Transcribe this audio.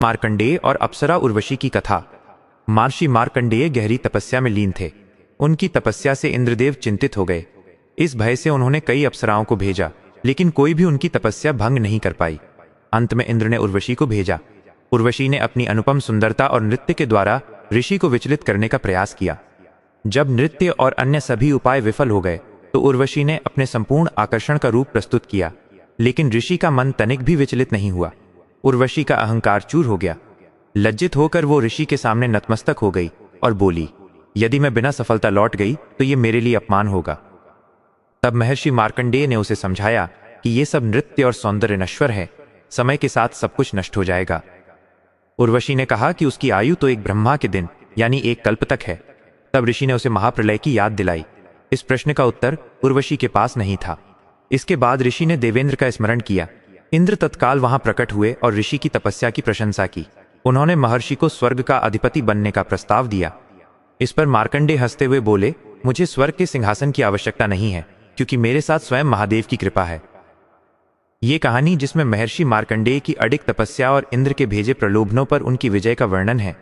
मार्कंडेय और अप्सरा उर्वशी की कथा। महर्षि मार्कंडेय गहरी तपस्या में लीन थे। उनकी तपस्या से इंद्रदेव चिंतित हो गए। इस भय से उन्होंने कई अप्सराओं को भेजा, लेकिन कोई भी उनकी तपस्या भंग नहीं कर पाई। अंत में इंद्र ने उर्वशी को भेजा। उर्वशी ने अपनी अनुपम सुंदरता और नृत्य के द्वारा ऋषि को विचलित करने का प्रयास किया। जब नृत्य और अन्य सभी उपाय विफल हो गए तो उर्वशी ने अपने संपूर्ण आकर्षण का रूप प्रस्तुत किया, लेकिन ऋषि का मन तनिक भी विचलित नहीं हुआ। उर्वशी का अहंकार चूर हो गया। लज्जित होकर वो ऋषि के सामने नतमस्तक हो गई और बोली, यदि मैं बिना सफलता लौट गई तो ये मेरे लिए अपमान होगा। तब महर्षि मार्कंडेय ने उसे समझाया कि ये सब नृत्य और सौंदर्य नश्वर है, समय के साथ सब कुछ नष्ट हो जाएगा। उर्वशी ने कहा कि उसकी आयु तो एक ब्रह्मा के दिन यानी एक कल्प तक है। तब ऋषि ने उसे महाप्रलय की याद दिलाई। इस प्रश्न का उत्तर उर्वशी के पास नहीं था। इसके बाद ऋषि ने देवेंद्र का स्मरण किया। इंद्र तत्काल वहां प्रकट हुए और ऋषि की तपस्या की प्रशंसा की। उन्होंने महर्षि को स्वर्ग का अधिपति बनने का प्रस्ताव दिया। इस पर मार्कंडेय हंसते हुए बोले, मुझे स्वर्ग के सिंहासन की आवश्यकता नहीं है, क्योंकि मेरे साथ स्वयं महादेव की कृपा है। ये कहानी, जिसमें महर्षि मार्कंडेय की अडिग तपस्या और इंद्र के भेजे प्रलोभनों पर उनकी विजय का वर्णन है,